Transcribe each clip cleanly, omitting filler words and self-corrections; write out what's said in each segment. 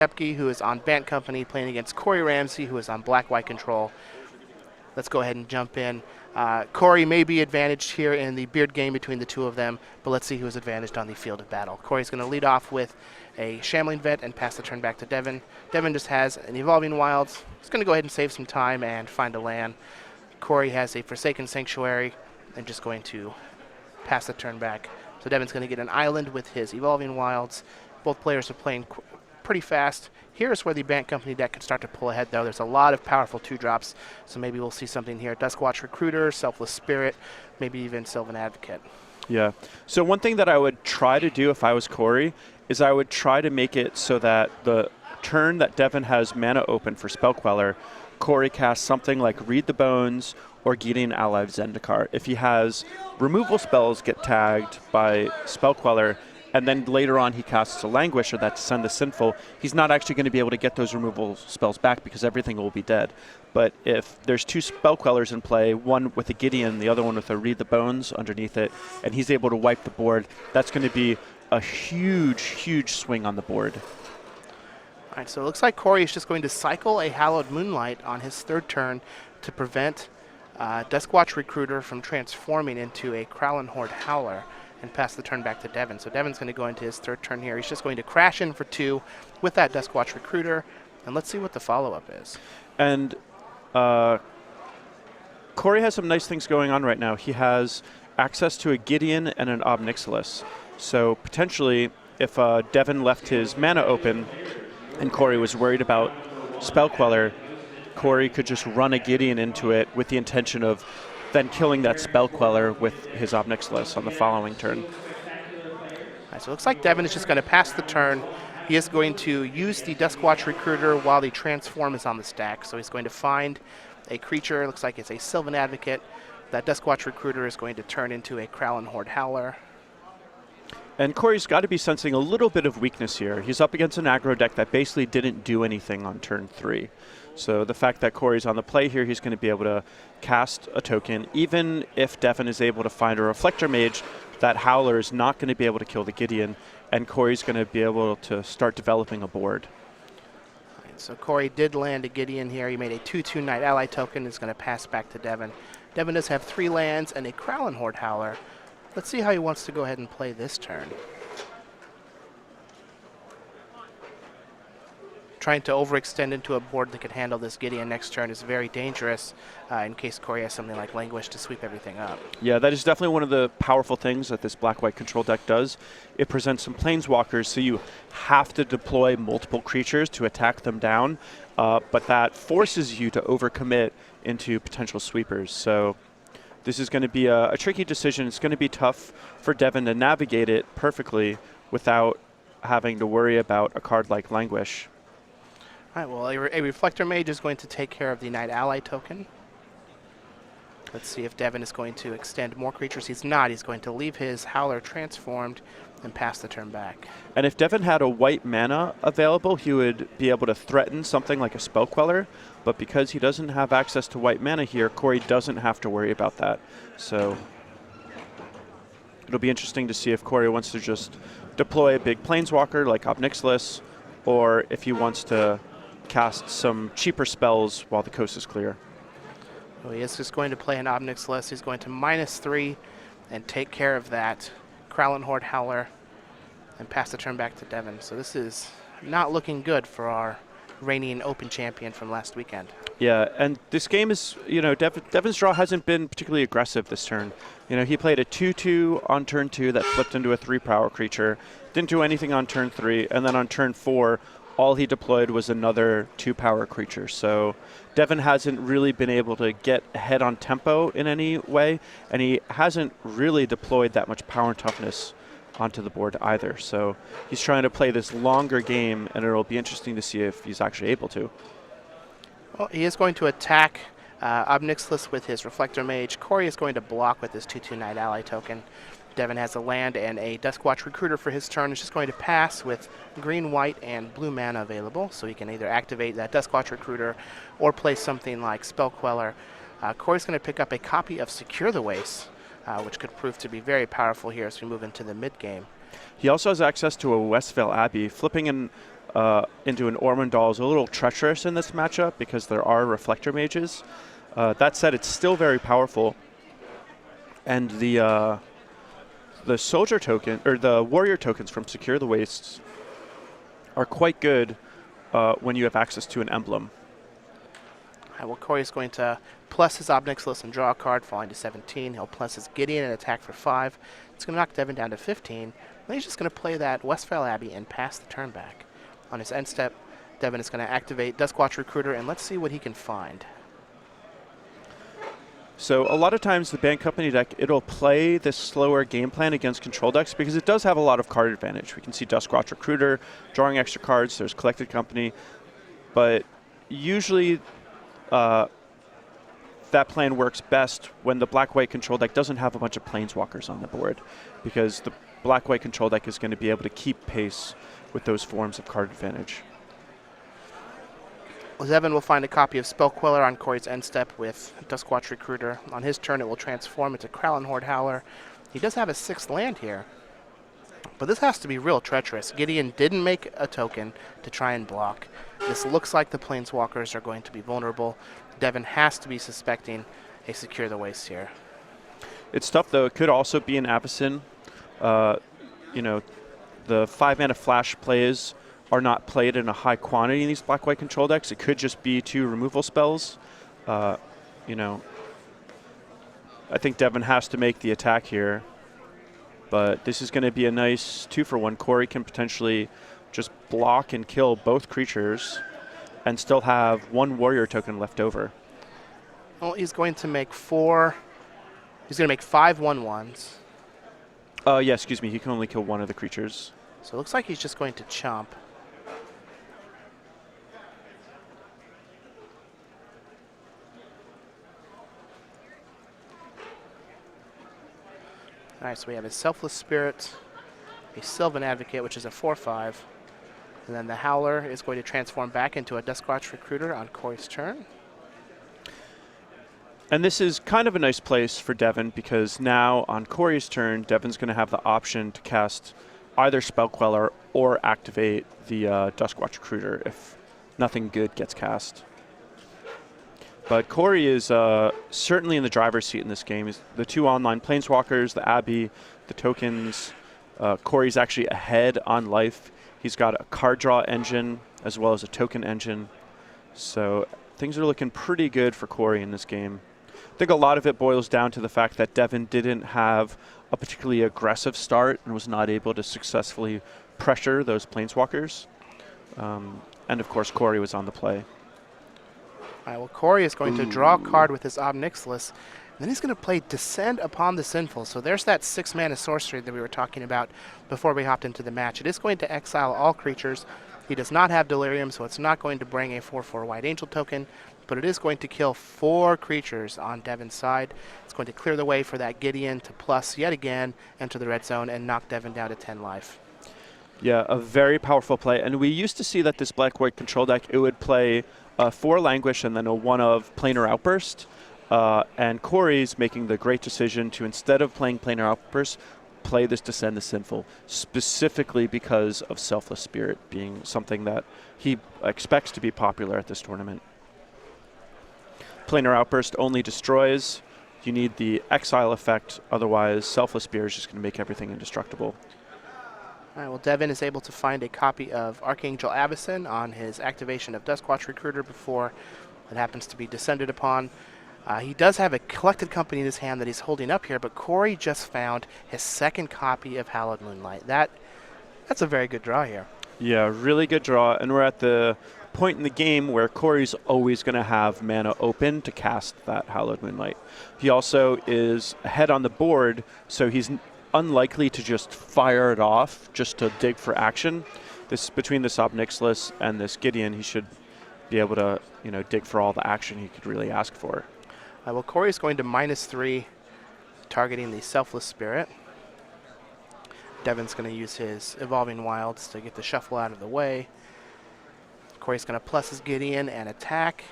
Koepke, who is on Bant Company, playing against Corey Ramsey, who is on Black-White Control. Let's go ahead and jump in. Corey may be advantaged here in the beard game between the two of them, but let's see who is advantaged on the field of battle. Corey's going to lead off with a Shambling Vet and pass the turn back to Devin. Devin just has an Evolving Wilds. He's going to go ahead and save some time and find a land. Corey has a Forsaken Sanctuary and just going to pass the turn back. So Devin's going to get an island with his Evolving Wilds. Both players are playing pretty fast. Here's where the Bant Company deck can start to pull ahead, though. There's a lot of powerful 2-drops, so maybe we'll see something here. Duskwatch Recruiter, Selfless Spirit, maybe even Sylvan Advocate. Yeah. So one thing that I would try to do if I was Corey is I would try to make it so that the turn that Devin has mana open for Spell Queller, Corey casts something like Read the Bones or Gideon Ally of Zendikar. If he has removal spells get tagged by Spell Queller, and then later on he casts a Languish or that Send the Sinful, he's not actually going to be able to get those removal spells back because everything will be dead. But if there's two Spell Quellers in play, one with a Gideon, the other one with a Read the Bones underneath it, and he's able to wipe the board, that's going to be a huge, huge swing on the board. All right, so it looks like Corey is just going to cycle a Hallowed Moonlight on his third turn to prevent Duskwatch Recruiter from transforming into a Krowlin Horde Howler and pass the turn back to Devin. So Devin's going to go into his third turn here. He's just going to crash in for 2 with that Duskwatch Recruiter, and let's see what the follow-up is. And Corey has some nice things going on right now. He has access to a Gideon and an Ob Nixilis. So potentially, if Devin left his mana open and Corey was worried about Spell Queller, Corey could just run a Gideon into it with the intention of then killing that Spell Queller with his Ob Nixilis on the following turn. All right, so it looks like Devin is just going to pass the turn. He is going to use the Duskwatch Recruiter while the Transform is on the stack. So he's going to find a creature. It looks like it's a Sylvan Advocate. That Duskwatch Recruiter is going to turn into a Krowlin Horde Howler. And Corey's got to be sensing a little bit of weakness here. He's up against an aggro deck that basically didn't do anything on turn 3. So the fact that Corey's on the play here, he's going to be able to cast a token. Even if Devin is able to find a Reflector Mage, that Howler is not going to be able to kill the Gideon, and Corey's going to be able to start developing a board. All right, so Corey did land a Gideon here. He made a 2/2 Knight Ally token. Is going to pass back to Devin. Devin does have 3 lands and a Krowlin Horde Howler. Let's see how he wants to go ahead and play this turn. Trying to overextend into a board that could handle this Gideon next turn is very dangerous in case Corey has something like Languish to sweep everything up. Yeah, that is definitely one of the powerful things that this Black-White control deck does. It presents some Planeswalkers, so you have to deploy multiple creatures to attack them down, but that forces you to overcommit into potential sweepers. So this is going to be a tricky decision. It's going to be tough for Devin to navigate it perfectly without having to worry about a card like Languish. All right, well, a Reflector Mage is going to take care of the Knight Ally token. Let's see if Devin is going to extend more creatures. He's not. He's going to leave his Howler transformed and pass the turn back. And if Devin had a white mana available, he would be able to threaten something like a Spell Queller. But because he doesn't have access to white mana here, Corey doesn't have to worry about that. So it'll be interesting to see if Corey wants to just deploy a big Planeswalker like Ob Nixilis, or if he wants to cast some cheaper spells while the coast is clear. Well, he is just going to play an Ob Nixilis. He's going to -3 and take care of that Krowlin Horde Howler and pass the turn back to Devin. So this is not looking good for our reigning Open champion from last weekend. Yeah, and this game is, you know, Devin's draw hasn't been particularly aggressive this turn. You know, he played a 2/2 on turn 2 that flipped into a 3-power creature, didn't do anything on turn 3, and then on turn 4, all he deployed was another 2-power creature. So Devin hasn't really been able to get ahead on tempo in any way, and he hasn't really deployed that much power and toughness onto the board either. So he's trying to play this longer game, and it'll be interesting to see if he's actually able to. Well, he is going to attack Ob Nixilis with his Reflector Mage. Corey is going to block with his 2/2 Knight Ally token. Devin has a land and a Duskwatch Recruiter for his turn. He's just going to pass with green, white, and blue mana available, so he can either activate that Duskwatch Recruiter or play something like Spell Queller. Corey's going to pick up a copy of Secure the Waste, which could prove to be very powerful here as we move into the mid-game. He also has access to a Westvale Abbey. Flipping in into an Ormondal is a little treacherous in this matchup because there are reflector mages. That said, it's still very powerful, and the soldier token or the warrior tokens from Secure the Wastes are quite good when you have access to an emblem. Well, Corey's going to plus his Obnixilis and draw a card, falling to 17. He'll plus his Gideon and attack for 5. It's going to knock Devin down to 15. Then he's just going to play that Westphal Abbey and pass the turn back. On his end step, Devin is going to activate Duskwatch Recruiter, and let's see what he can find. So a lot of times the Band Company deck, it'll play this slower game plan against control decks because it does have a lot of card advantage. We can see Duskwatch Recruiter, drawing extra cards, there's Collected Company, but usually that plan works best when the black-white control deck doesn't have a bunch of planeswalkers on the board, because the black-white control deck is going to be able to keep pace with those forms of card advantage. Well, Devin will find a copy of Spellqueller on Corey's end step with Duskwatch Recruiter. On his turn, it will transform into Kralin Horde Howler. He does have a 6th land here, but this has to be real treacherous. Gideon didn't make a token to try and block. This looks like the planeswalkers are going to be vulnerable. Devin has to be suspecting a Secure the Waste here. It's tough, though. It could also be an Avacyn. You know, the 5-mana flash plays are not played in a high quantity in these black-white control decks. It could just be 2 removal spells. You know, I think Devin has to make the attack here, but this is going to be a nice 2-for-1. Corey can potentially just block and kill both creatures and still have 1 warrior token left over. Well, he's going to make 4. He's going to make 5 1/1s. Yeah, excuse me. He can only kill 1 of the creatures. So it looks like he's just going to chomp. All right, so we have a Selfless Spirit, a Sylvan Advocate, which is a 4/5. And then the Howler is going to transform back into a Duskwatch Recruiter on Corey's turn. And this is kind of a nice place for Devin because now on Corey's turn, Devin's going to have the option to cast either Spellqueller or activate the Duskwatch Recruiter if nothing good gets cast. But Corey is certainly in the driver's seat in this game. The 2 online Planeswalkers, the Abbey, the tokens. Corey's actually ahead on life. He's got a card draw engine as well as a token engine. So things are looking pretty good for Corey in this game. I think a lot of it boils down to the fact that Devin didn't have a particularly aggressive start and was not able to successfully pressure those Planeswalkers. And of course, Corey was on the play. All right, well, Corey is going to draw a card with his Obnixilis. Then he's going to play Descend Upon the Sinful. So there's that 6-mana sorcery that we were talking about before we hopped into the match. It is going to exile all creatures. He does not have Delirium, so it's not going to bring a 4/4 White Angel token, but it is going to kill 4 creatures on Devin's side. It's going to clear the way for that Gideon to plus yet again enter the red zone and knock Devin down to 10 life. Yeah, a very powerful play. And we used to see that this black-white control deck, it would play 4 Languish and then a 1 of Planar Outburst. And Corey's making the great decision to, instead of playing Planar Outburst, play this Descend the Sinful, specifically because of Selfless Spirit being something that he expects to be popular at this tournament. Planar Outburst only destroys. You need the exile effect, otherwise Selfless Spirit is just going to make everything indestructible. All right, well, Devin is able to find a copy of Archangel Avacyn on his activation of Duskwatch Recruiter before it happens to be descended upon. He does have a Collected Company in his hand that he's holding up here, but Corey just found his 2nd copy of Hallowed Moonlight. That's a very good draw here. Yeah, really good draw, and we're at the point in the game where Corey's always going to have mana open to cast that Hallowed Moonlight. He also is ahead on the board, so he's unlikely to just fire it off just to dig for action. Between this Obnixilis and this Gideon, he should be able to, dig for all the action he could really ask for. Well, Corey's going to -3, targeting the Selfless Spirit. Devin's going to use his Evolving Wilds to get the shuffle out of the way. Corey's going to plus his Gideon and attack.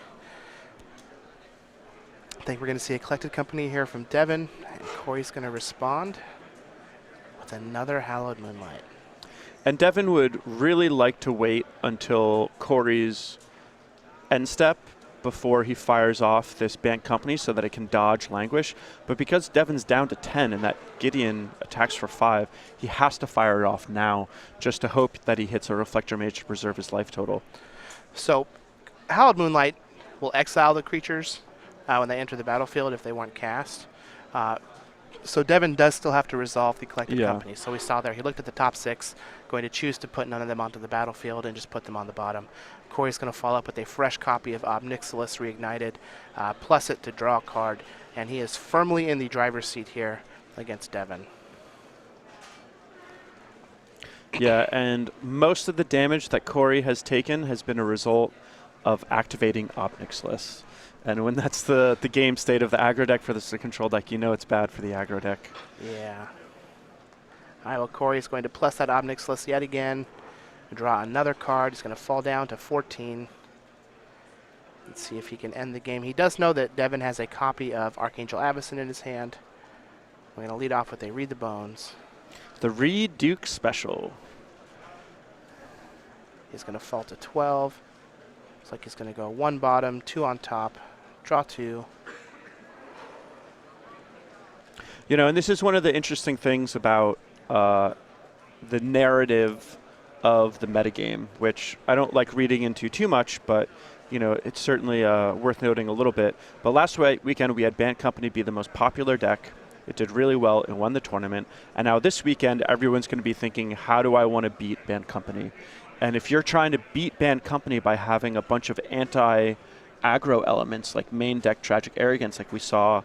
I think we're going to see a Collected Company here from Devin, and Corey's going to respond with another Hallowed Moonlight. And Devin would really like to wait until Corey's end step before he fires off this Bant Company so that it can dodge Languish. But because Devin's down to 10 and that Gideon attacks for 5, he has to fire it off now just to hope that he hits a Reflector Mage to preserve his life total. So Hallowed Moonlight will exile the creatures when they enter the battlefield if they weren't cast. So Devin does still have to resolve the Collected Company. So we saw there, he looked at the top 6, going to choose to put none of them onto the battlefield and just put them on the bottom. Corey's going to follow up with a fresh copy of Ob Nixilis Reignited, plus it to draw a card, and he is firmly in the driver's seat here against Devin. Yeah, and most of the damage that Corey has taken has been a result of activating Ob Nixilis. And when that's the game state of the aggro deck for the control deck, you know it's bad for the aggro deck. Yeah. All right, well, Corey's going to plus that Ob Nixilis yet again. Draw another card. He's going to fall down to 14. Let's see if he can end the game. He does know that Devin has a copy of Archangel Avacyn in his hand. We're going to lead off with a Read the Bones. The Reed Duke Special. He's going to fall to 12. Looks like he's going to go 1 bottom, 2 on top, draw 2. You know, and this is one of the interesting things about the narrative of the metagame, which I don't like reading into too much, but you know, it's certainly worth noting a little bit. But last weekend we had Bant Company be the most popular deck. It did really well. It won the tournament. And now this weekend, everyone's going to be thinking, how do I want to beat Bant Company? And if you're trying to beat Bant Company by having a bunch of anti-aggro elements like main deck Tragic Arrogance, like we saw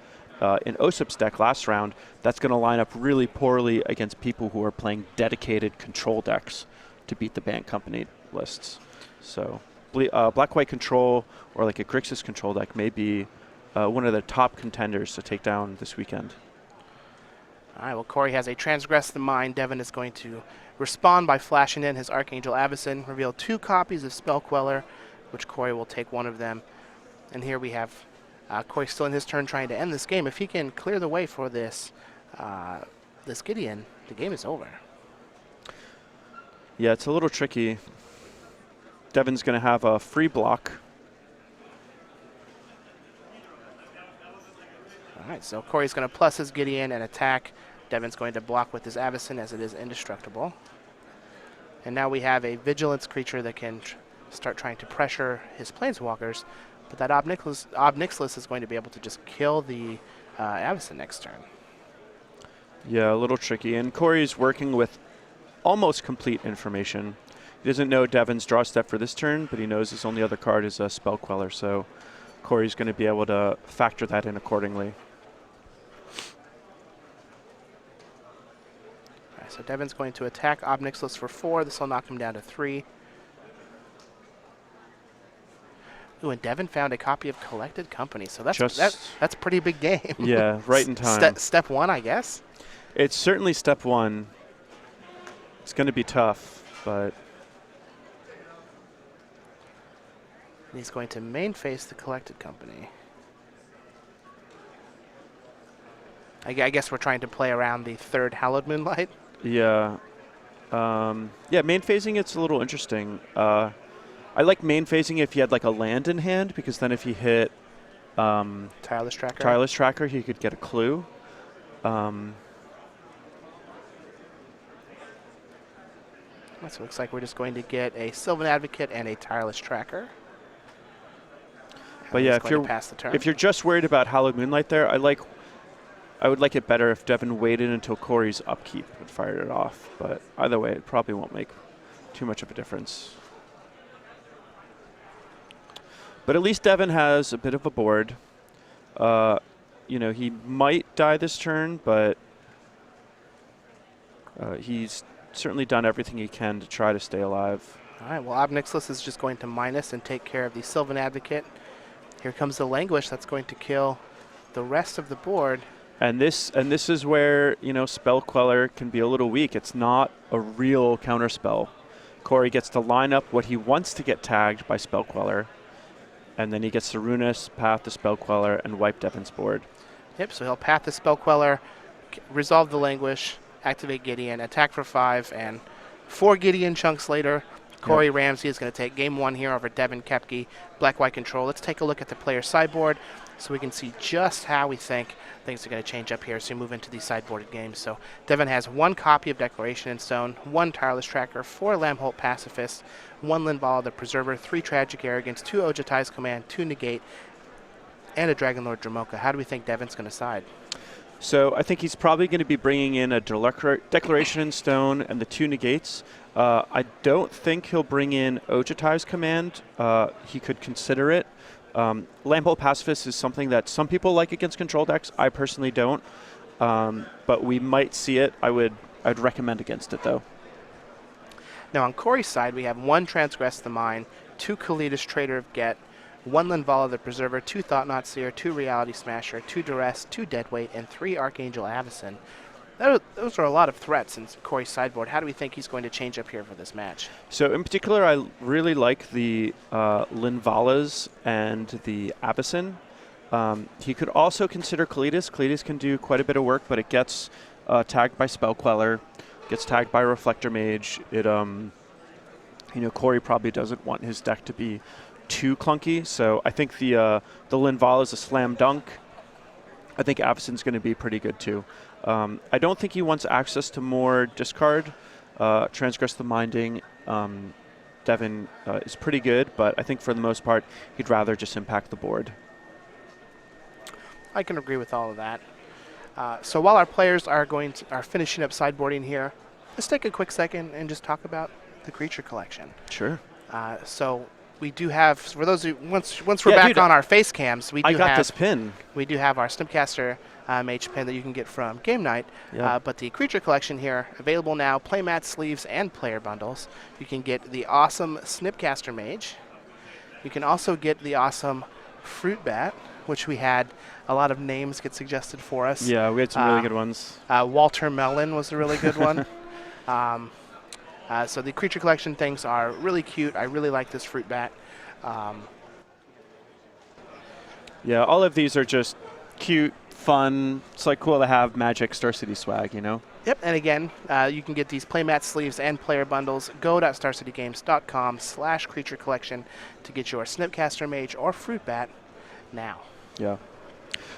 in Osip's deck last round, that's going to line up really poorly against people who are playing dedicated control decks to beat the Bant Company lists. So Black-White Control or like a Grixis control deck may be one of the top contenders to take down this weekend. All right, well, Corey has a Transgress the Mind. Devin is going to respond by flashing in his Archangel Avacyn, reveal 2 copies of Spell Queller, which Corey will take 1 of them. And here we have Corey still in his turn trying to end this game. If he can clear the way for this Gideon, the game is over. Yeah, it's a little tricky. Devin's going to have a free block. All right, so Corey's going to plus his Gideon and attack. Devin's going to block with his Avacyn as it is indestructible. And now we have a Vigilance creature that can start trying to pressure his Planeswalkers, but that Ob Nixilis is going to be able to just kill the Avacyn next turn. Yeah, a little tricky. And Corey's working with almost complete information. He doesn't know Devin's draw step for this turn, but he knows his only other card is a Spell Queller, so Corey's going to be able to factor that in accordingly. All right, so Devin's going to attack Ob Nixilis for 4. This will knock him down to 3. Ooh, and Devin found a copy of Collected Company, so that's a pretty big game. Yeah, right in time. Step 1, I guess. It's certainly step 1. It's going to be tough, but he's going to main face the Collected Company. I guess we're trying to play around the 3rd Hallowed Moonlight. Yeah. Yeah, main phasing it's a little interesting. I like main phasing if he had like a land in hand, because then if he hit Tireless Tracker, he could get a clue. So it looks like we're just going to get a Sylvan Advocate and a Tireless Tracker. But yeah, if you're just worried about Hallowed Moonlight there, I would like it better if Devin waited until Corey's upkeep and fired it off. But either way, it probably won't make too much of a difference. But at least Devin has a bit of a board. You know, he might die this turn, but he's certainly done everything he can to try to stay alive. All right, well, Ob Nixilis is just going to minus and take care of the Sylvan Advocate. Here comes the Languish that's going to kill the rest of the board. And this is where, you know, Spell Queller can be a little weak. It's not a real counterspell. Corey gets to line up what he wants to get tagged by Spell Queller, and then he gets to Ruinous, path the Spell Queller, and wipe Devin's board. Yep, so he'll path the Spell Queller, resolve the Languish, activate Gideon, attack for 5, and 4 Gideon chunks later, Corey Ramsey is going to take game 1 here over Devin Koepke, black-white control. Let's take a look at the player sideboard so we can see just how we think things are going to change up here as we move into these sideboarded games. So Devin has 1 copy of Declaration in Stone, 1 Tireless Tracker, 4 Lambholt Pacifist, 1 Linvala the Preserver, 3 Tragic Arrogance, 2 Ojatai's Command, 2 Negate, and a Dragonlord Dromoka. How do we think Devin's going to side? So I think he's probably going to be bringing in a Declaration in Stone and the 2 Negates. I don't think he'll bring in Ojatai's Command. He could consider it. Lambholt Pacifist is something that some people like against control decks. I personally don't. But we might see it. I'd recommend against it, though. Now on Corey's side, we have 1 Transgress the Mind, 2 Kalidas Trader of Get, 1 Linvala the Preserver, 2 Thought-Knot Seer, 2 Reality Smasher, 2 Duress, 2 Deadweight, and 3 Archangel Avacyn. Those are a lot of threats in Corey's sideboard. How do we think he's going to change up here for this match? So in particular, I really like the Linvalas and the Avacyn. He could also consider Kalidas. Kalidas can do quite a bit of work, but it gets tagged by Spell Queller, gets tagged by Reflector Mage. It, Corey probably doesn't want his deck to be too clunky, so I think the Linvala is a slam dunk. I think Avacyn's going to be pretty good too. I don't think he wants access to more discard. Transgress the Minding. Devin is pretty good, but I think for the most part, he'd rather just impact the board. I can agree with all of that. So while our players are finishing up sideboarding here, let's take a quick second and just talk about the creature collection. Sure. So we do have, for those who once we're back on our face cams, we do have this pin. We do have our Snipcaster Mage pin that you can get from Game Night. Yeah. But the creature collection here available now, playmat sleeves and player bundles. You can get the awesome Snipcaster Mage. You can also get the awesome Fruit Bat, which we had a lot of names get suggested for us. Yeah, we had some really good ones. Walter Melon was a really good one. So the creature collection things are really cute. I really like this Fruit Bat. Yeah, all of these are just cute, fun. It's like cool to have Magic Star City swag, you know? Yep, and again, you can get these playmat sleeves and player bundles. Go.starcitygames.com/creature collection to get your Snipcaster Mage or Fruit Bat now. Yeah.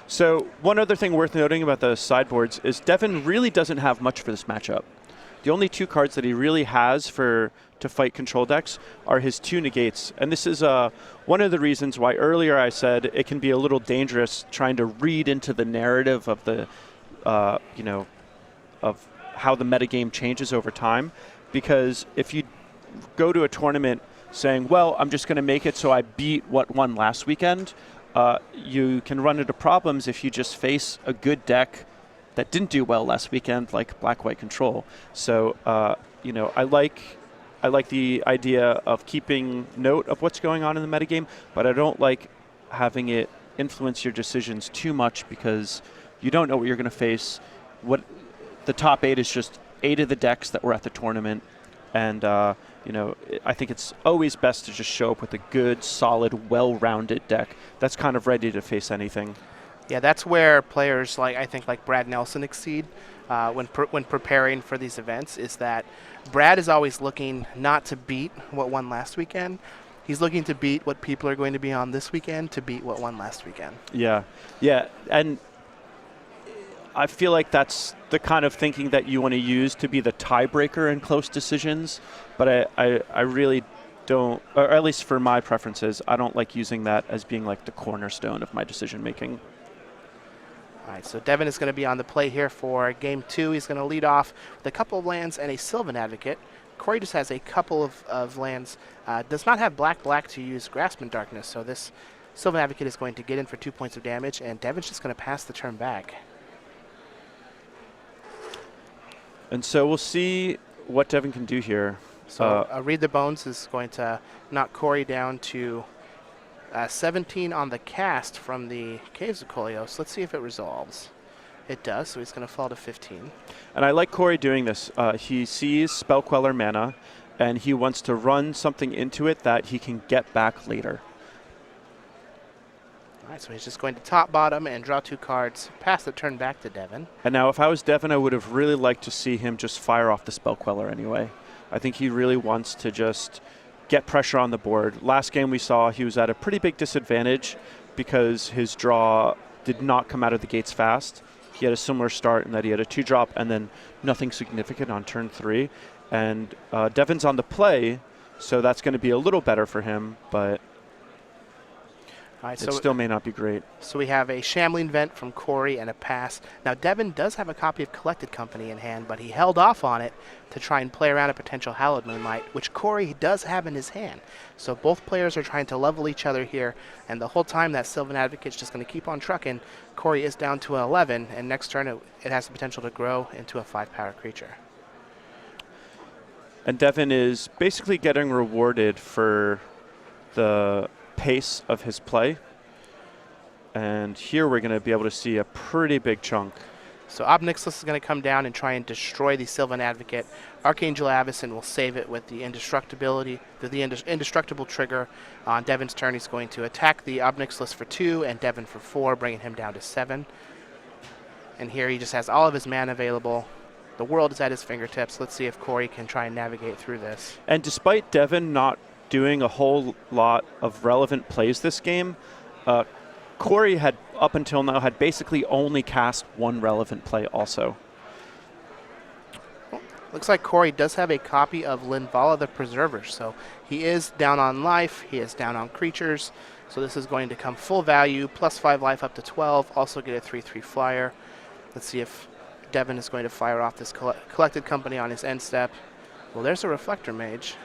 So one other thing worth noting about the sideboards is Devin really doesn't have much for this matchup. The only 2 cards that he really has to fight control decks are his 2 Negates. And this is one of the reasons why earlier I said it can be a little dangerous trying to read into the narrative of the, of how the metagame changes over time. Because if you go to a tournament saying, well, I'm just going to make it so I beat what won last weekend, you can run into problems if you just face a good deck that didn't do well last weekend, like black-white control. So, I like the idea of keeping note of what's going on in the metagame, but I don't like having it influence your decisions too much because you don't know what you're going to face. What the top 8 is just 8 of the decks that were at the tournament, and I think it's always best to just show up with a good, solid, well-rounded deck that's kind of ready to face anything. Yeah, that's where players like Brad Nelson exceed when preparing for these events, is that Brad is always looking not to beat what won last weekend. He's looking to beat what people are going to be on this weekend to beat what won last weekend. Yeah, and I feel like that's the kind of thinking that you want to use to be the tiebreaker in close decisions, but I really don't, or at least for my preferences, I don't like using that as being like the cornerstone of my decision making. All right, so Devin is going to be on the play here for Game 2. He's going to lead off with a couple of lands and a Sylvan Advocate. Corey just has a couple of lands. Does not have black to use Grasp in Darkness, so this Sylvan Advocate is going to get in for 2 points of damage, and Devin's just going to pass the turn back. And so we'll see what Devin can do here. So Read the Bones is going to knock Corey down to 17 on the cast from the Caves of Koleos. Let's see if it resolves. It does, so he's going to fall to 15. And I like Corey doing this. He sees Spell Queller mana, and he wants to run something into it that he can get back later. All right, so he's just going to top bottom and draw 2 cards, pass the turn back to Devin. And now if I was Devin, I would have really liked to see him just fire off the Spell Queller anyway. I think he really wants to just get pressure on the board. Last game we saw he was at a pretty big disadvantage because his draw did not come out of the gates fast. He had a similar start in that he had a 2-drop and then nothing significant on turn 3. And Devin's on the play, so that's going to be a little better for him, but All right, it still may not be great. So we have a Shambling Vent from Corey and a pass. Now Devin does have a copy of Collected Company in hand, but he held off on it to try and play around a potential Hallowed Moonlight, which Corey does have in his hand. So both players are trying to level each other here, and the whole time that Sylvan Advocate's just going to keep on trucking. Corey is down to an 11, and next turn it has the potential to grow into a 5-power creature. And Devin is basically getting rewarded for the pace of his play. And here we're going to be able to see a pretty big chunk. So Obnixilus is going to come down and try and destroy the Sylvan Advocate. Archangel Avacyn will save it with the indestructibility, the indestructible trigger. On Devin's turn, he's going to attack the Obnixilus for 2 and Devin for 4, bringing him down to 7. And here he just has all of his mana available. The world is at his fingertips. Let's see if Corey can try and navigate through this. And despite Devin not doing a whole lot of relevant plays this game, Corey had, up until now, had basically only cast one relevant play also. Well, looks like Corey does have a copy of Linvala the Preserver, so he is down on life, he is down on creatures, so this is going to come full value, plus 5 life up to 12, also get a 3/3 flyer. Let's see if Devin is going to fire off this Collected Company on his end step. Well, there's a Reflector Mage.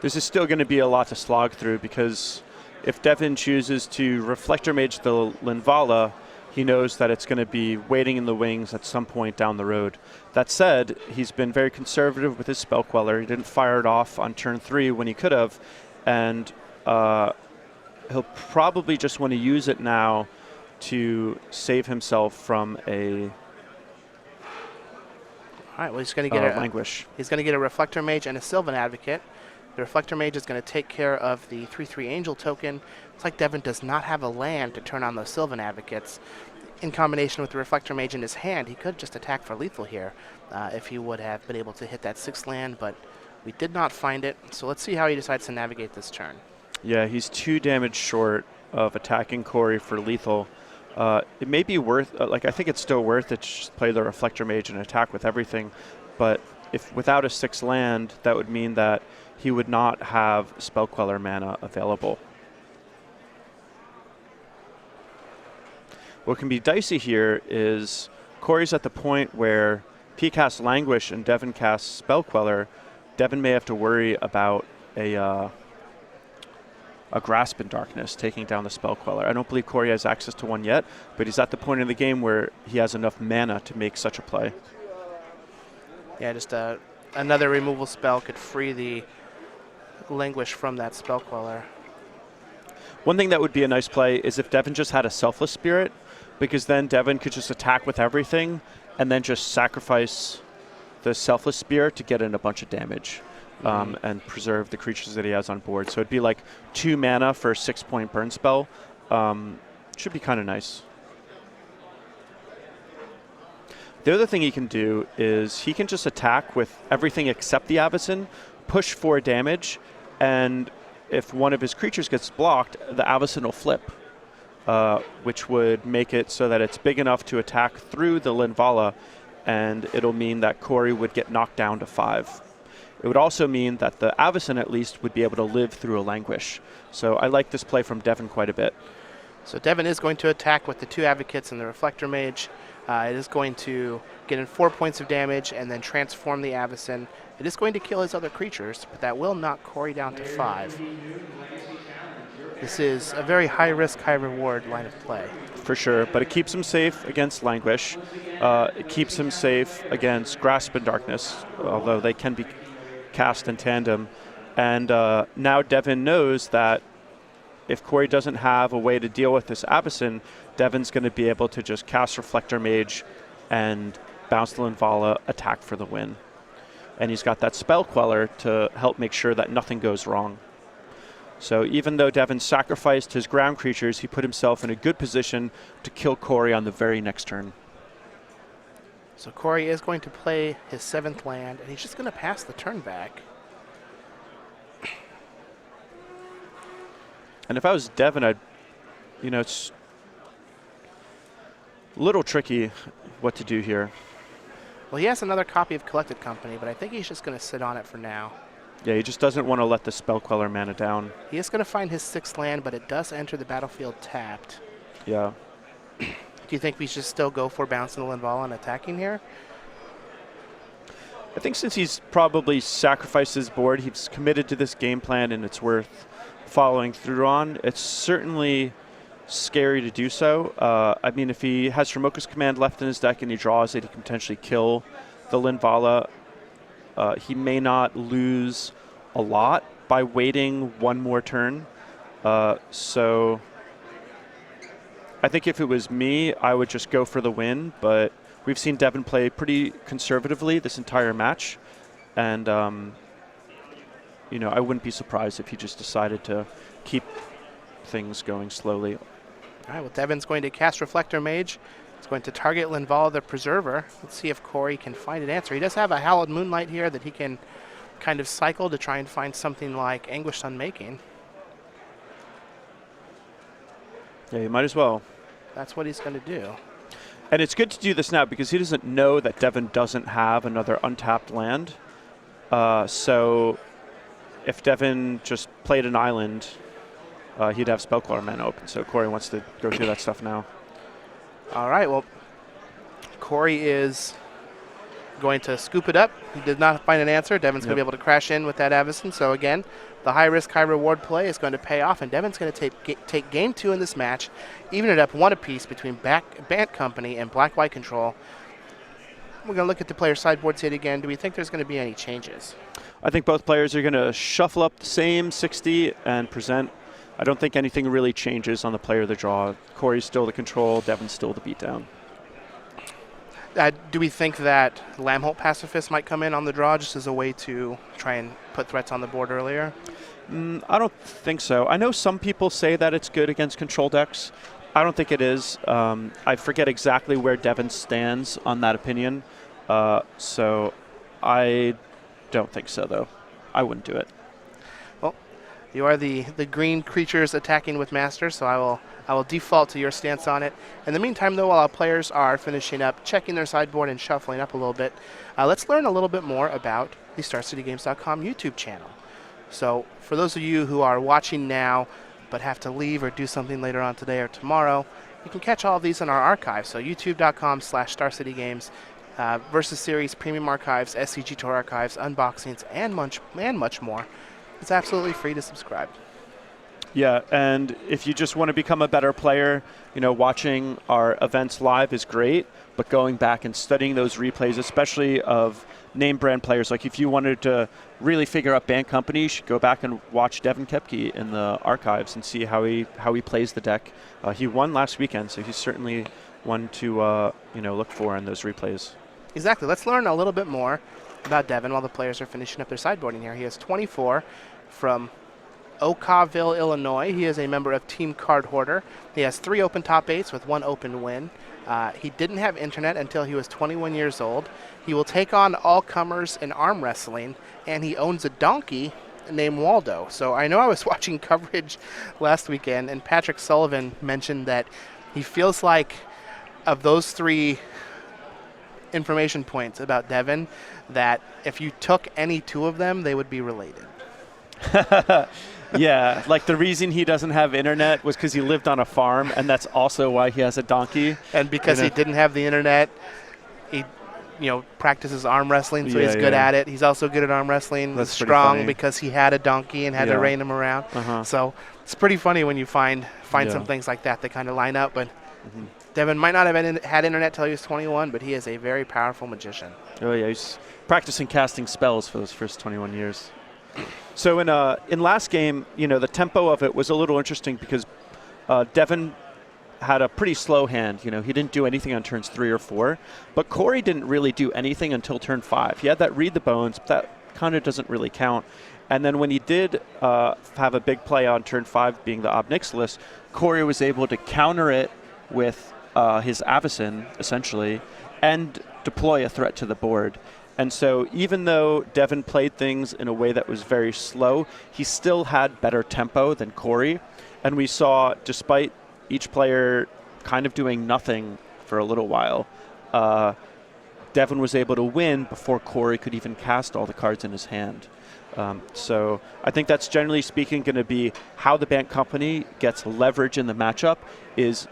This is still going to be a lot to slog through because if Devin chooses to Reflector Mage the Linvala, he knows that it's going to be waiting in the wings at some point down the road. That said, he's been very conservative with his Spell Queller. He didn't fire it off on turn 3 when he could have, and he'll probably just want to use it now to save himself from a All right, well, he's going to get Languish. He's going to get a Reflector Mage and a Sylvan Advocate. The Reflector Mage is going to take care of the 3/3 Angel token. It's like Devin does not have a land to turn on those Sylvan Advocates. In combination with the Reflector Mage in his hand, he could just attack for lethal here if he would have been able to hit that 6th land, but we did not find it. So let's see how he decides to navigate this turn. Yeah, he's 2 damage short of attacking Corey for lethal. It may be worth, I think it's still worth it to just play the Reflector Mage and attack with everything, but if without a 6th land, that would mean that he would not have Spell Queller mana available. What can be dicey here is Corey's at the point where if he casts Languish and Devin casts Spell Queller, Devin may have to worry about a Grasp in Darkness taking down the Spell Queller. I don't believe Corey has access to one yet, but he's at the point in the game where he has enough mana to make such a play. Yeah, just another removal spell could free the Languish from that Spell Queller. One thing that would be a nice play is if Devin just had a Selfless Spirit, because then Devin could just attack with everything and then just sacrifice the Selfless Spirit to get in a bunch of damage and preserve the creatures that he has on board. So it'd be like 2 mana for a 6-point burn spell. Should be kind of nice. The other thing he can do is he can just attack with everything except the Avacyn, push 4 damage, and if one of his creatures gets blocked, the Avacyn will flip, which would make it so that it's big enough to attack through the Linvala, and it'll mean that Corey would get knocked down to 5. It would also mean that the Avacyn at least would be able to live through a Languish. So I like this play from Devin quite a bit. So Devin is going to attack with the 2 Advocates and the Reflector Mage. It is going to get in 4 points of damage and then transform the Avacyn. It is going to kill his other creatures, but that will knock Corey down to 5. This is a very high-risk, high-reward line of play. For sure, but it keeps him safe against Languish. It keeps him safe against Grasp in Darkness, although they can be cast in tandem. And now Devin knows that if Corey doesn't have a way to deal with this Avacyn, Devin's going to be able to just cast Reflector Mage and bounce the Linvala, attack for the win. And he's got that Spell Queller to help make sure that nothing goes wrong. So even though Devin sacrificed his ground creatures, he put himself in a good position to kill Corey on the very next turn. So Corey is going to play his 7th land, and he's just going to pass the turn back. And if I was Devin, it's a little tricky what to do here. Well, he has another copy of Collected Company, but I think he's just going to sit on it for now. Yeah, he just doesn't want to let the Spell Queller mana down. He is going to find his 6th land, but it does enter the battlefield tapped. Yeah. Do you think we should still go for bouncing the Linvala and attacking here? I think since he's probably sacrificed his board, he's committed to this game plan, and it's worth following through on. It's certainly scary to do so. I mean, if he has Shimoka's Command left in his deck and he draws it, he can potentially kill the Linvala. He may not lose a lot by waiting one more turn. So I think if it was me, I would just go for the win, but we've seen Devin play pretty conservatively this entire match, and I wouldn't be surprised if he just decided to keep things going slowly. All right, well, Devin's going to cast Reflector Mage. He's going to target Linvala the Preserver. Let's see if Corey can find an answer. He does have a Hallowed Moonlight here that he can kind of cycle to try and find something like Anguished Unmaking. Yeah, you might as well. That's what he's going to do. And it's good to do this now because he doesn't know that Devin doesn't have another untapped land. So if Devin just played an island, he'd have Spellcaller mana open. So Corey wants to go through that stuff now. All right, well, Corey is going to scoop it up. He did not find an answer. Devin's going to be able to crash in with that Avacyn. So again, the high-risk, high-reward play is going to pay off, and Devin's going to take game 2 in this match, even it up 1 apiece between Bant Company and Black-White Control. We're going to look at the player sideboards yet again. Do we think there's going to be any changes? I think both players are going to shuffle up the same 60 and present. I don't think anything really changes on the player of the draw. Corey's still the control, Devin's still the beatdown. Do we think that Lambholt Pacifist might come in on the draw just as a way to try and put threats on the board earlier? I don't think so. I know some people say that it's good against control decks. I don't think it is. I forget exactly where Devin stands on that opinion. So I don't think so, though. I wouldn't do it. Well, you are the green creatures attacking with Master, so I will default to your stance on it. In the meantime, though, while our players are finishing up, checking their sideboard and shuffling up a little bit, let's learn a little bit more about the StarCityGames.com YouTube channel. So for those of you who are watching now but have to leave or do something later on today or tomorrow, you can catch all of these in our archive. So youtube.com/StarCityGames, Versus Series, Premium Archives, SCG Tour Archives, Unboxings, and much more. It's absolutely free to subscribe. Yeah, and if you just want to become a better player, watching our events live is great, but going back and studying those replays, especially of name brand players, like if you wanted to really figure out Bant Company, you should go back and watch Devin Koepke in the archives and see how he plays the deck. He won last weekend, so he's certainly one to look for in those replays. Exactly. Let's learn a little bit more about Devin while the players are finishing up their sideboarding here. He is 24 from Okawville, Illinois. He is a member of Team Card Hoarder. He has 3 open top 8s with 1 open win. He didn't have internet until he was 21 years old. He will take on all comers in arm wrestling, and he owns a donkey named Waldo. So I know I was watching coverage last weekend, and Patrick Sullivan mentioned that he feels like of those 3 information points about Devin, that if you took any 2 of them, they would be related. Yeah, like the reason he doesn't have internet was because he lived on a farm, and that's also why he has a donkey. And because he didn't have the internet, he practices arm wrestling, so he's good at it. He's also good at arm wrestling. That's strong because he had a donkey and had to rein him around. So it's pretty funny when you find some things like that kind of line up. But Devin might not have had internet till he was 21, but he is a very powerful magician. Oh yeah, he's practicing casting spells for those first 21 years. So in last game, the tempo of it was a little interesting because Devin had a pretty slow hand. He didn't do anything on turns 3 or 4, but Corey didn't really do anything until turn 5. He had that Read the Bones, but that kind of doesn't really count. And then when he did have a big play on turn 5, being the Ob Nixilis, Corey was able to counter it with his Avacyn, essentially, and deploy a threat to the board. And so even though Devin played things in a way that was very slow, he still had better tempo than Corey. And we saw, despite each player kind of doing nothing for a little while, Devin was able to win before Corey could even cast all the cards in his hand. So I think that's generally speaking going to be how the Bant Company gets leverage in the matchup is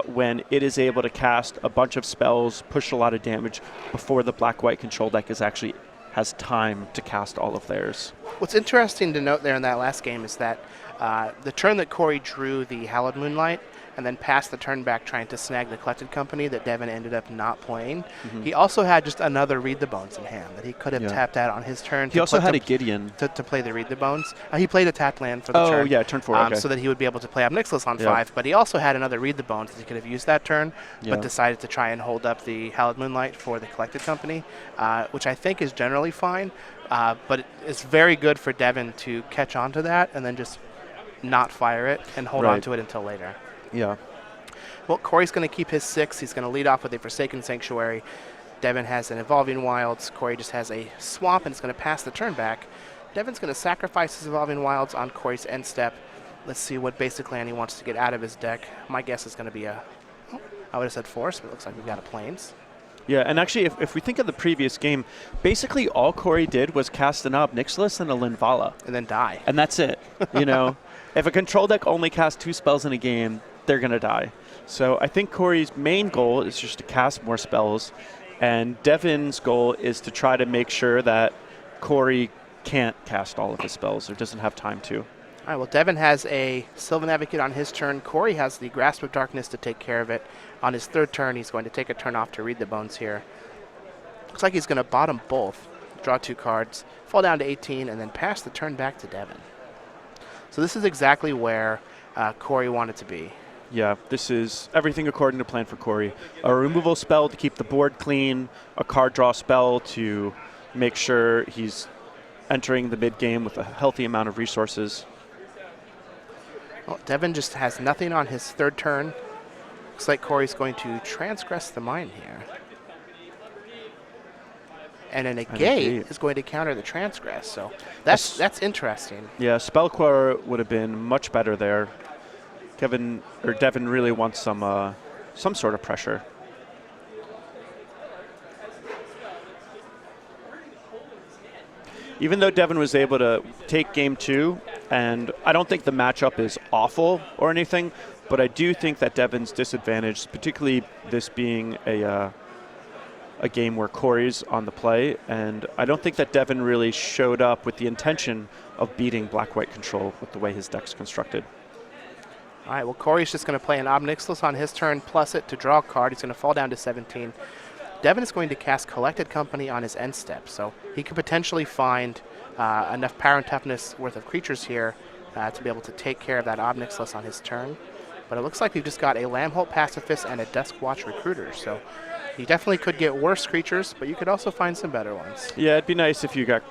when it is able to cast a bunch of spells, push a lot of damage before the black-white control deck has time to cast all of theirs. What's interesting to note there in that last game is that the turn that Corey drew the Hallowed Moonlight and then passed the turn back trying to snag the Collected Company that Devin ended up not playing. Mm-hmm. He also had just another Read the Bones in hand that he could have tapped out on his turn. He also had a Gideon. To play the Read the Bones. He played a tapped land for the turn. Oh, yeah, turn 4, okay. So that he would be able to play Obnixilis on 5, but he also had another Read the Bones that he could have used that turn, but decided to try and hold up the Hallowed Moonlight for the Collected Company, which I think is generally fine, but it's very good for Devin to catch on to that and then just not fire it and hold on to it until later. Yeah. Well, Corey's going to keep his 6. He's going to lead off with a Forsaken Sanctuary. Devin has an Evolving Wilds. Corey just has a Swamp and is going to pass the turn back. Devin's going to sacrifice his Evolving Wilds on Corey's end step. Let's see what basic land he wants to get out of his deck. My guess is going to be I would have said Force, but it looks like we've got a Plains. Yeah, and actually, if we think of the previous game, basically all Corey did was cast an Obnixilis and a Linvala. And then die. And that's it. If a control deck only casts 2 spells in a game, they're going to die. So I think Corey's main goal is just to cast more spells, and Devin's goal is to try to make sure that Corey can't cast all of his spells or doesn't have time to. All right, well, Devin has a Sylvan Advocate on his turn. Corey has the Grasp of Darkness to take care of it. On his 3rd turn, he's going to take a turn off to Read the Bones here. Looks like he's going to bottom both, draw 2 cards, fall down to 18, and then pass the turn back to Devin. So this is exactly where Corey wanted to be. Yeah, this is everything according to plan for Corey. A removal spell to keep the board clean, a card draw spell to make sure he's entering the mid-game with a healthy amount of resources. Well, Devin just has nothing on his 3rd turn. Looks like Corey's going to transgress the Mind here. And a negate is going to counter the transgress, so that's interesting. Yeah, Spellqueller would have been much better there. Devin really wants some sort of pressure. Even though Devin was able to take game 2, and I don't think the matchup is awful or anything, but I do think that Devin's disadvantaged, particularly this being a game where Corey's on the play, and I don't think that Devin really showed up with the intention of beating black-white control with the way his deck's constructed. All right, well, Corey's just going to play an Obnixilis on his turn, plus it to draw a card. He's going to fall down to 17. Devin is going to cast Collected Company on his end step, so he could potentially find enough power and toughness worth of creatures here to be able to take care of that Obnixilis on his turn. But it looks like we've just got a Lambholt Pacifist and a Duskwatch Recruiter, so you definitely could get worse creatures, but you could also find some better ones. Yeah, it'd be nice if you got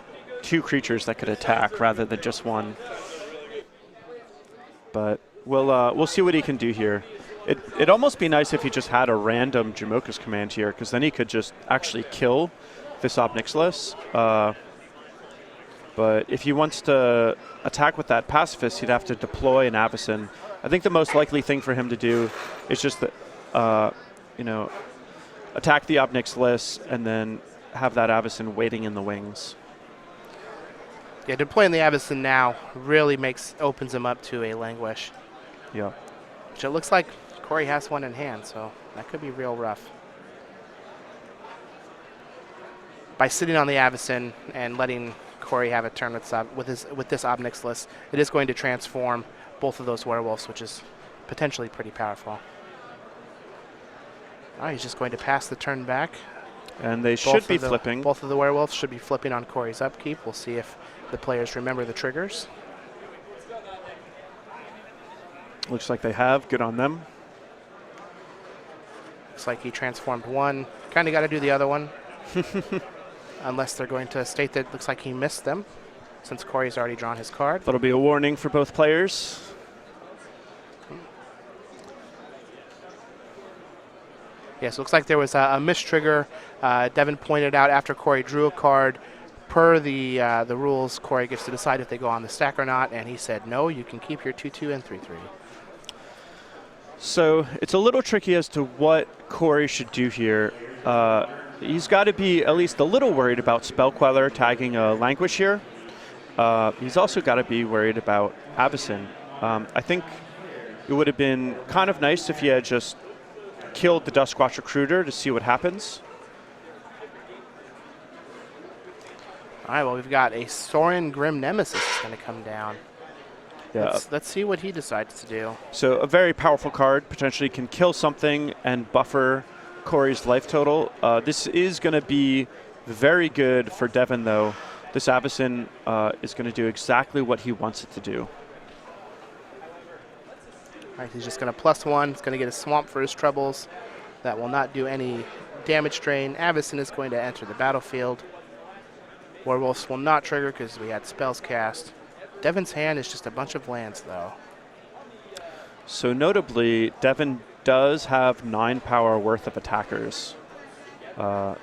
2 creatures that could attack rather than just 1. But we'll see what he can do here. It'd almost be nice if he just had a random Jamoka's Command here, because then he could just actually kill this Obnixilis. But if he wants to attack with that Pacifist, he'd have to deploy an Avacyn. I think the most likely thing for him to do is just attack the Obnixilis and then have that Avacyn waiting in the wings. Yeah, deploying the Avacyn now really opens him up to a Languish. Yeah. Which it looks like Corey has one in hand, so that could be real rough. By sitting on the Avacyn and letting Corey have a turn with this Obnixilis, it is going to transform both of those werewolves, which is potentially pretty powerful. All right, he's just going to pass the turn back. And they should be flipping. Both of the werewolves should be flipping on Corey's upkeep. We'll see if the players remember the triggers. Looks like they have. Good on them. Looks like he transformed one. Kind of got to do the other one. Unless they're going to state that it looks like he missed them, since Corey's already drawn his card. That'll be a warning for both players. Yes, looks like there was a mistrigger. Devin pointed out after Corey drew a card. Per the rules, Corey gets to decide if they go on the stack or not, and he said, no, you can keep your 2-2 and 3-3. So it's a little tricky as to what Corey should do here. He's got to be at least a little worried about Spell Queller tagging a Languish here. He's also got to be worried about Avacyn. I think it would have been kind of nice if he had just killed the Duskwatch Recruiter to see what happens. All right, well, we've got a Sorin Grim Nemesis going to come down. Yeah. Let's see what he decides to do. So a very powerful card, potentially can kill something and buffer Corey's life total. This is going to be very good for Devin, though. This Avacyn is going to do exactly what he wants it to do. All right, he's just going to +1. He's going to get a Swamp for his Troubles. That will not do any damage drain. Avacyn is going to enter the battlefield. Werewolves will not trigger because we had spells cast. Devin's hand is just a bunch of lands, though. So notably, Devin does have 9 power worth of attackers.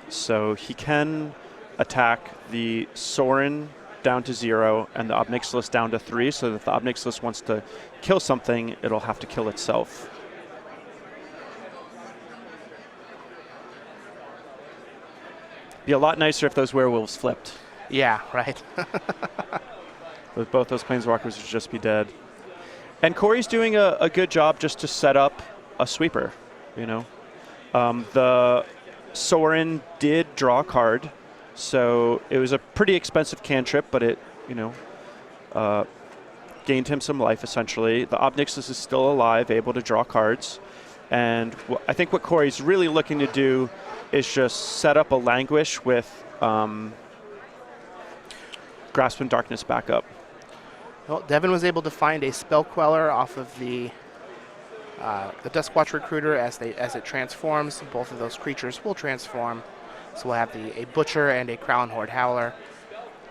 So he can attack the Sorin down to 0 and the Obnixilis down to 3, so that if the Obnixilis wants to kill something, it'll have to kill itself. Be a lot nicer if those werewolves flipped. Yeah, right. With both those planeswalkers would just be dead. And Corey's doing a good job just to set up a sweeper, you know. The Sorin did draw a card, so it was a pretty expensive cantrip, but it, you know, gained him some life, essentially. The Obnixilis is still alive, able to draw cards. And I think what Corey's really looking to do is just set up a Languish with Grasp in Darkness backup. Well, Devin was able to find a Spell Queller off of the Duskwatch Recruiter as it transforms. Both of those creatures will transform. So we'll have a Butcher and a Crown Horde Howler.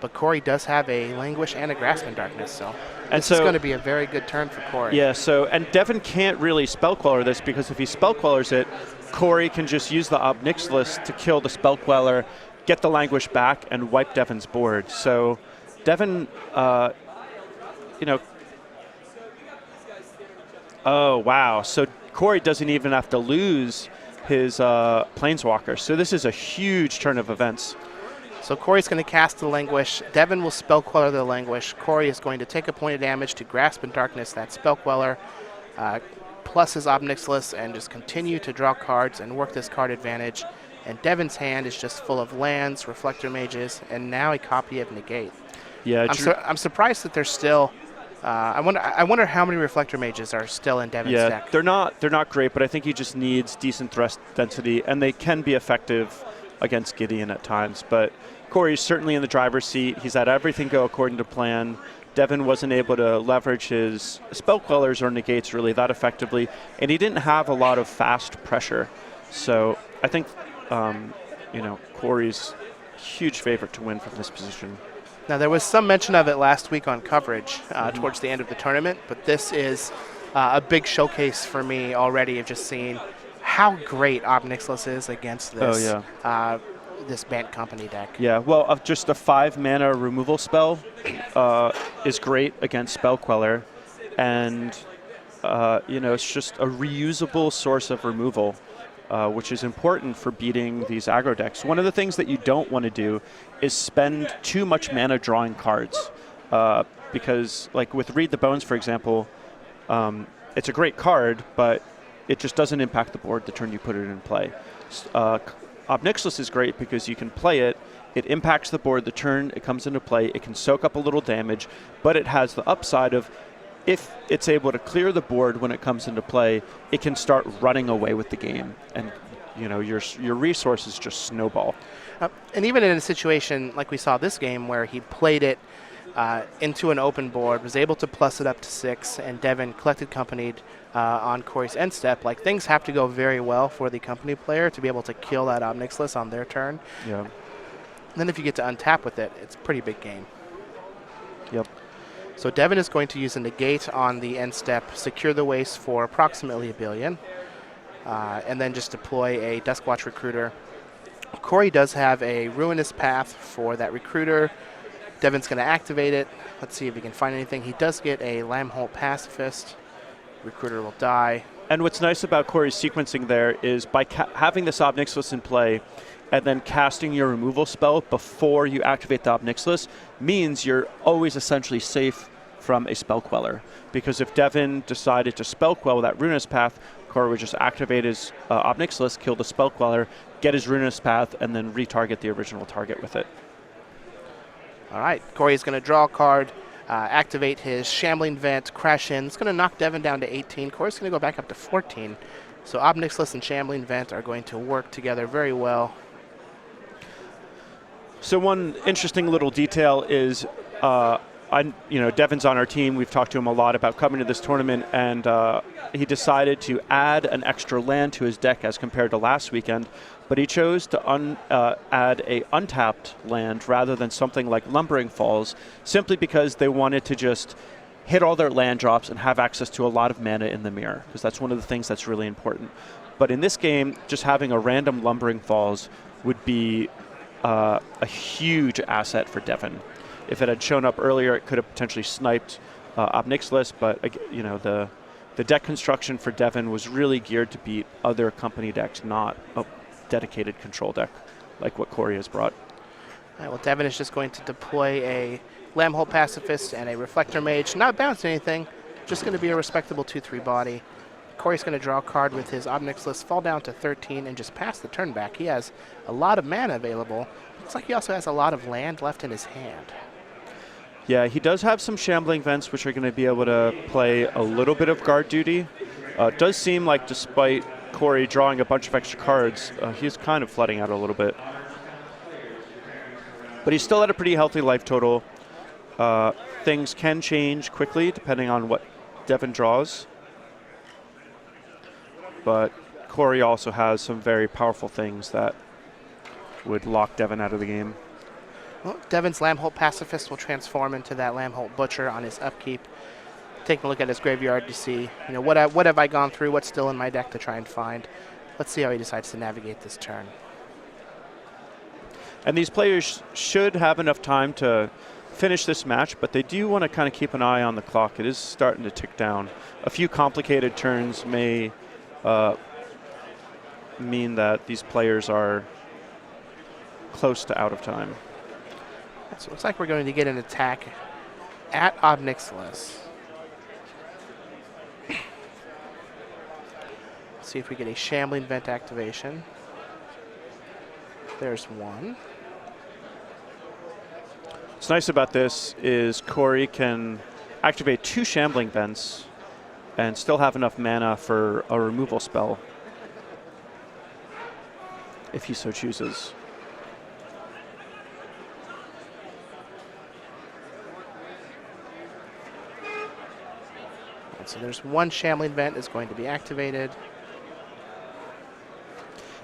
But Corey does have a Languish and a Grasp in Darkness, so this is going to be a very good turn for Corey. Yeah, and Devin can't really Spell Queller this, because if he Spell Quellers it, Corey can just use the Obnixilis to kill the Spell Queller, get the Languish back, and wipe Devin's board. So Devin, you know, oh, wow. So Corey doesn't even have to lose his Planeswalker. So this is a huge turn of events. So Corey's going to cast the Languish. Devin will Spell Queller the Languish. Corey is going to take a point of damage to Grasp in Darkness, that Spell Queller, plus his Obnixilis, and just continue to draw cards and work this card advantage. And Devin's hand is just full of lands, Reflector Mages, and now a copy of Negate. Yeah, I'm surprised that there's still. I wonder how many Reflector Mages are still in Devin's deck. They're not great, but I think he just needs decent thrust density, and they can be effective against Gideon at times. But Corey's certainly in the driver's seat. He's had everything go according to plan. Devin wasn't able to leverage his Spell Quellers or Negates really that effectively, and he didn't have a lot of fast pressure. So I think, you know, Corey's huge favorite to win from this position. Now, there was some mention of it last week on coverage towards the end of the tournament, but this is a big showcase for me already of just seeing how great Obnixilis is against this, this Bant Company deck. Yeah, well, just a 5-mana removal spell is great against Spell Queller, and you know, it's just a reusable source of removal, which is important for beating these aggro decks. One of the things that you don't want to do is spend too much mana drawing cards, because, like with Read the Bones, for example, it's a great card, but it just doesn't impact the board the turn you put it in play. Obnixilis is great because you can play it, it impacts the board the turn it comes into play, it can soak up a little damage, but it has the upside of, if it's able to clear the board when it comes into play, it can start running away with the game, and you know, your resources just snowball. And even in a situation like we saw this game where he played it into an open board, was able to plus it up to 6, and Devin collected companied on Corey's end step. Like, things have to go very well for the company player to be able to kill that Obnixilis on their turn. Yeah. And then if you get to untap with it, it's a pretty big game. Yep. So Devin is going to use a Negate on the end step, secure the waste for approximately $1 billion. and then just deploy a Duskwatch Recruiter. Corey does have a Ruinous Path for that Recruiter. Devin's going to activate it. Let's see if he can find anything. He does get a Lambholt Pacifist. Recruiter will die. And what's nice about Corey's sequencing there is by having this Ob Nixilis in play and then casting your removal spell before you activate the Ob Nixilis means you're always essentially safe from a Spell Queller. Because if Devin decided to Spell Quell that Ruinous Path, Corey would just activate his Ob Nixilis, kill the Spell Queller, get his Ruinous Path, and then retarget the original target with it. All right, Corey's going to draw a card, activate his Shambling Vent, crash in. It's going to knock Devin down to 18. Corey's going to go back up to 14. So Ob Nixilis and Shambling Vent are going to work together very well. So one interesting little detail is, Devin's on our team. We've talked to him a lot about coming to this tournament, and he decided to add an extra land to his deck as compared to last weekend. But he chose to add a untapped land rather than something like Lumbering Falls, simply because they wanted to just hit all their land drops and have access to a lot of mana in the mirror, because that's one of the things that's really important. But in this game, just having a random Lumbering Falls would be a huge asset for Devin. If it had shown up earlier, it could have potentially sniped Ob Nixilis, but the deck construction for Devin was really geared to beat other company decks, not a dedicated control deck like what Corey has brought. All right, well, Devin is just going to deploy a Lambholt Pacifist and a Reflector Mage. Not bounce anything, just going to be a respectable 2/3 body. Corey's going to draw a card with his Ob Nixilis, fall down to 13, and just pass the turn back. He has a lot of mana available. Looks like he also has a lot of land left in his hand. Yeah, he does have some Shambling Vents, which are going to be able to play a little bit of guard duty. It does seem like despite Corey drawing a bunch of extra cards, he's kind of flooding out a little bit. But he's still at a pretty healthy life total. Things can change quickly depending on what Devin draws. But Corey also has some very powerful things that would lock Devin out of the game. Well, Devin's Lambholt Pacifist will transform into that Lambholt Butcher on his upkeep. Taking a look at his graveyard to see, what have I gone through, what's still in my deck to try and find. Let's see how he decides to navigate this turn. And these players should have enough time to finish this match, but they do want to kind of keep an eye on the clock. It is starting to tick down. A few complicated turns may mean that these players are close to out of time. So it looks like we're going to get an attack at Ob Nixilis. See if we get a Shambling Vent activation. There's one. What's nice about this is Corey can activate 2 Shambling Vents and still have enough mana for a removal spell if he so chooses. So there's one Shambling Vent is going to be activated.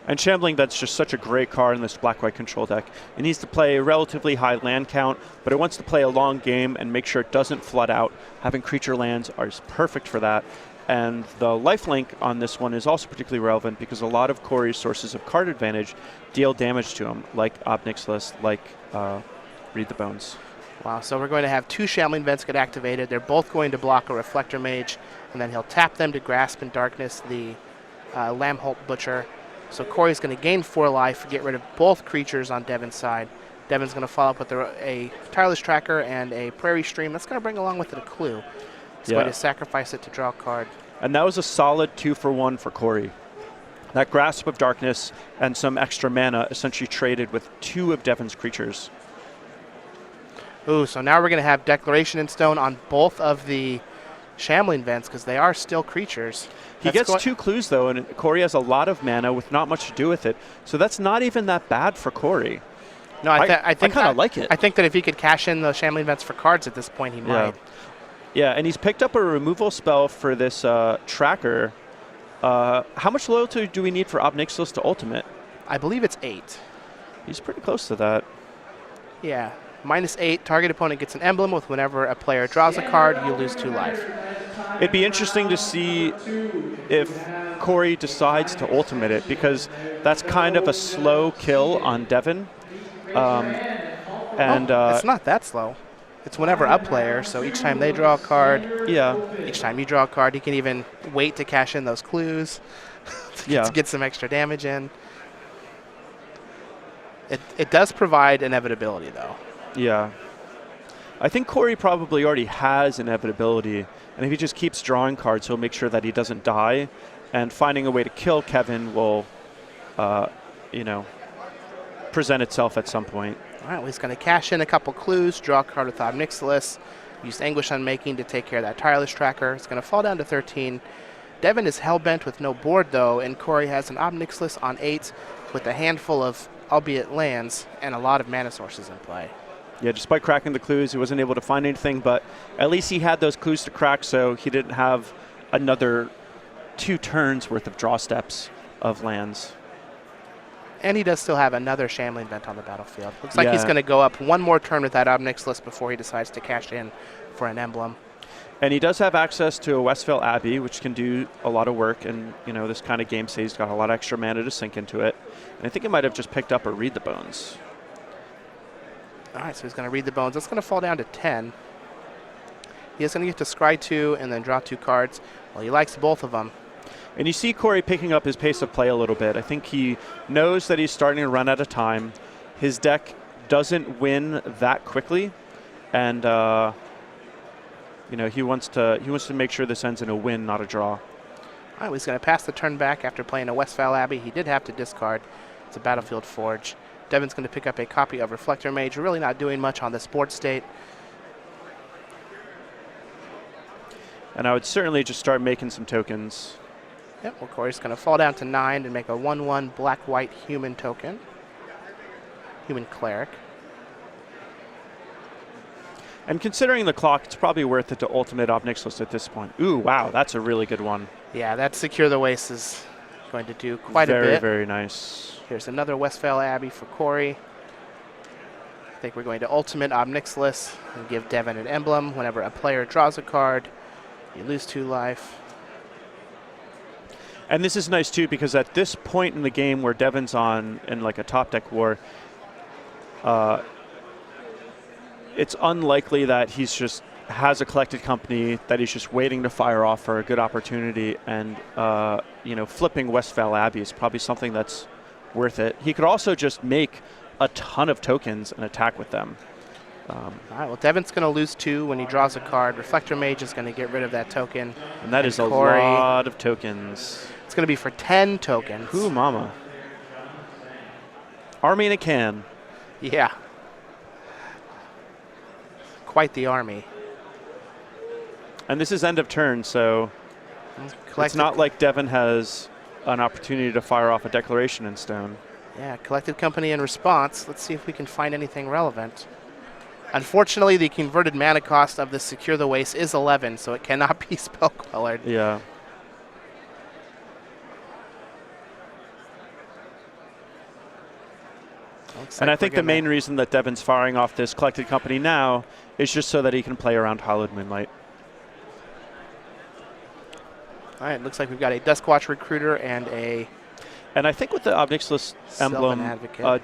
And Shambling Vent's just such a great card in this black-white control deck. It needs to play a relatively high land count, but it wants to play a long game and make sure it doesn't flood out. Having creature lands is perfect for that. And the lifelink on this one is also particularly relevant because a lot of Corey's sources of card advantage deal damage to him, like Ob Nixilis, like Read the Bones. Wow, so we're going to have 2 Shambling Vents get activated. They're both going to block a Reflector Mage, and then he'll tap them to Grasp in Darkness the Lambholt Butcher. So Corey's going to gain 4 life, get rid of both creatures on Devin's side. Devin's going to follow up with a Tireless Tracker and a Prairie Stream. That's going to bring along with it a Clue. He's going to sacrifice it to draw a card. And that was a solid 2-for-1 for Corey. That Grasp of Darkness and some extra mana essentially traded with 2 of Devin's creatures. Ooh, so now we're going to have Declaration in Stone on both of the Shambling Vents because they are still creatures. He gets 2 clues, though, and Corey has a lot of mana with not much to do with it. So that's not even that bad for Corey. No, I think kind of like it. I think that if he could cash in the Shambling Vents for cards at this point, he might. Yeah, and he's picked up a removal spell for this tracker. How much loyalty do we need for Ob Nixilis to ultimate? I believe it's 8. He's pretty close to that. Yeah. -8, target opponent gets an emblem with whenever a player draws a card, you lose 2 life. It'd be interesting to see if Corey decides to ultimate it, because that's kind of a slow kill on Devin. It's not that slow. It's whenever up player, so each time they draw a card, Yeah. each time you draw a card, you can even wait to cash in those clues to get some extra damage in. It does provide inevitability, though. Yeah. I think Corey probably already has inevitability, and if he just keeps drawing cards, he'll make sure that he doesn't die, and finding a way to kill Kevin will, present itself at some point. All right, well, he's going to cash in a couple clues, draw a card with Obnixilis, use Anguish Unmaking to take care of that Tireless Tracker. It's going to fall down to 13. Devin is hellbent with no board, though, and Corey has an Obnixilis on 8 with a handful of, albeit lands, and a lot of mana sources in play. Yeah, despite cracking the clues, he wasn't able to find anything, but at least he had those clues to crack, so he didn't have another 2 turns worth of draw steps of lands. And he does still have another Shambling Vent on the battlefield. Looks like he's going to go up one more turn with that Obnixilis before he decides to cash in for an emblem. And he does have access to a Westvale Abbey, which can do a lot of work. And, this kind of game, say he's got a lot of extra mana to sink into it. And I think he might have just picked up a Read the Bones. All right, so he's going to Read the Bones. That's going to fall down to 10. He is going to get to scry 2 and then draw 2 cards. Well, he likes both of them. And you see Corey picking up his pace of play a little bit. I think he knows that he's starting to run out of time. His deck doesn't win that quickly, and he wants to make sure this ends in a win, not a draw. All right, well, he's going to pass the turn back after playing a Westvale Abbey. He did have to discard. It's a Battlefield Forge. Devin's going to pick up a copy of Reflector Mage. Really not doing much on this board state. And I would certainly just start making some tokens. Yep, well, Corey's going to fall down to 9 and make a 1/1 black-white human token. Human cleric. And considering the clock, it's probably worth it to ultimate Obnixilis at this point. Ooh, wow, that's a really good one. Yeah, that Secure the Waste is going to do quite a bit. Very, very nice. Here's another Westvale Abbey for Corey. I think we're going to ultimate Obnixilis and give Devin an emblem. Whenever a player draws a card, you lose 2 life. And this is nice, too, because at this point in the game where Devin's on in like a top deck war, it's unlikely that he's just has a collected company that he's just waiting to fire off for a good opportunity. And, flipping Westvale Abbey is probably something that's worth it. He could also just make a ton of tokens and attack with them. All right, well, Devin's going to lose 2 when he draws a card. Reflector Mage is going to get rid of that token. And that is a lot of tokens. It's going to be for 10 tokens. Ooh, mama. Army in a can. Yeah. Quite the army. And this is end of turn, so it's not like Devin has an opportunity to fire off a declaration in stone. Yeah, collected company in response. Let's see if we can find anything relevant. Unfortunately, the converted mana cost of the Secure the Waste is 11, so it cannot be spell quellered. Yeah. And I think the main reason that Devin's firing off this collected company now is just so that he can play around Hallowed Moonlight. All right, looks like we've got a Duskwatch Recruiter and a... And I think with the Obnixilis emblem,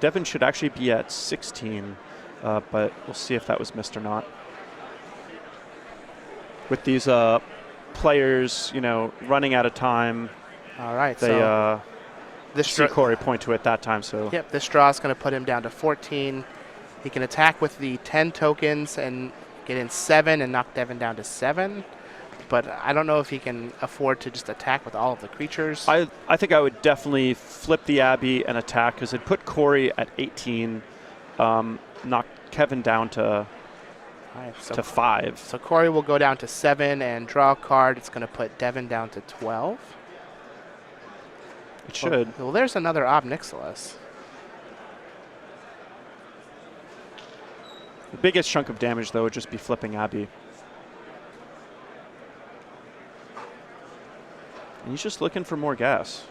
Devin should actually be at 16, but we'll see if that was missed or not. With these players, running out of time, all right, they see Corey point to it that time. So yep, this draw is going to put him down to 14. He can attack with the 10 tokens and get in 7 and knock Devin down to 7. But I don't know if he can afford to just attack with all of the creatures. I think I would definitely flip the Abbey and attack, because it'd put Corey at 18, knock Kevin down to 5. So Corey will go down to 7 and draw a card. It's going to put Devin down to 12. It should. Well, there's another Obnixilis. The biggest chunk of damage, though, would just be flipping Abbey. And he's just looking for more gas.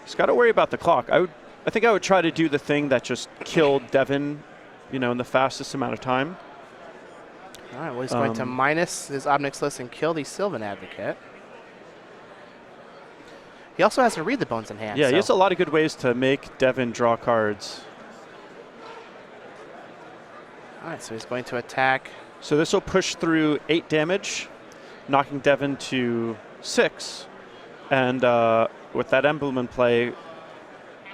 He's got to worry about the clock. I think I would try to do the thing that just killed Devin, in the fastest amount of time. All right, well, he's going to minus his Obnixilis and kill the Sylvan Advocate. He also has to read the bones in hand. Yeah, so. he has a lot of good ways to make Devin draw cards. All right, so he's going to attack. So this will push through 8 damage, knocking Devin to 6. And with that emblem in play,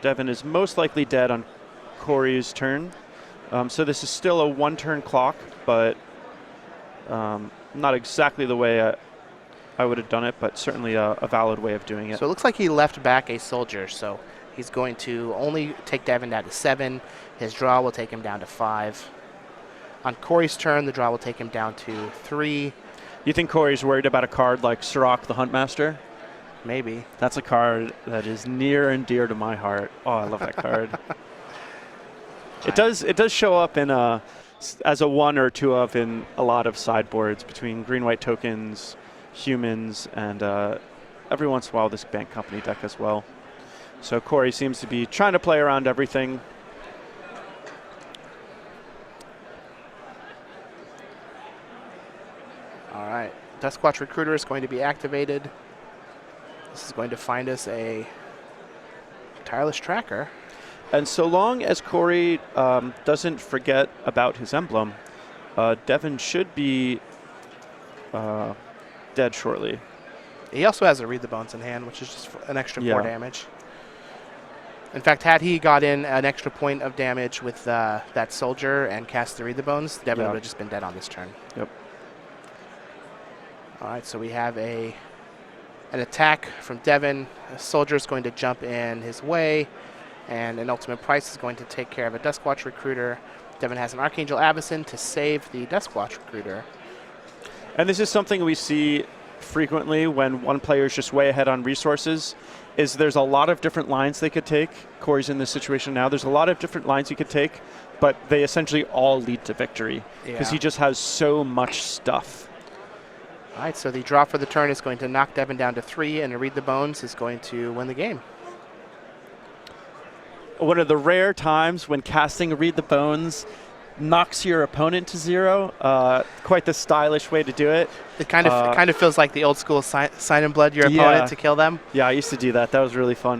Devin is most likely dead on Corey's turn. So this is still a 1-turn clock, but not exactly the way I would have done it, but certainly a valid way of doing it. So it looks like he left back a soldier, so he's going to only take Devin down to 7. His draw will take him down to 5. On Corey's turn, the draw will take him down to 3. You think Corey's worried about a card like Sirach the Huntmaster? Maybe. That's a card that is near and dear to my heart. Oh, I love that card. It does show up in as a 1 or 2 of in a lot of sideboards between green-white tokens, humans, and every once in a while this bank company deck as well. So Corey seems to be trying to play around everything. All right. Duskwatch Recruiter is going to be activated. This is going to find us a Tireless Tracker. And so long as Corey doesn't forget about his emblem, Devin should be dead shortly. He also has a Read the Bones in hand, which is just an extra 4 Yeah. damage. In fact, had he got in an extra point of damage with that soldier and cast the Read the Bones, Devin would have just been dead on this turn. Yep. All right, so we have an attack from Devin. A soldier is going to jump in his way, and an Ultimate Price is going to take care of a Duskwatch Recruiter. Devin has an Archangel Avacyn to save the Duskwatch Recruiter. And this is something we see frequently when one player is just way ahead on resources, is there's a lot of different lines they could take. Corey's in this situation now. There's a lot of different lines he could take, but they essentially all lead to victory because he just has so much stuff. All right, so the draw for the turn is going to knock Devin down to 3, and a Read the Bones is going to win the game. One of the rare times when casting Read the Bones knocks your opponent to 0. Quite the stylish way to do it. It kind of feels like the old school sign in blood your opponent to kill them. Yeah, I used to do that. That was really fun.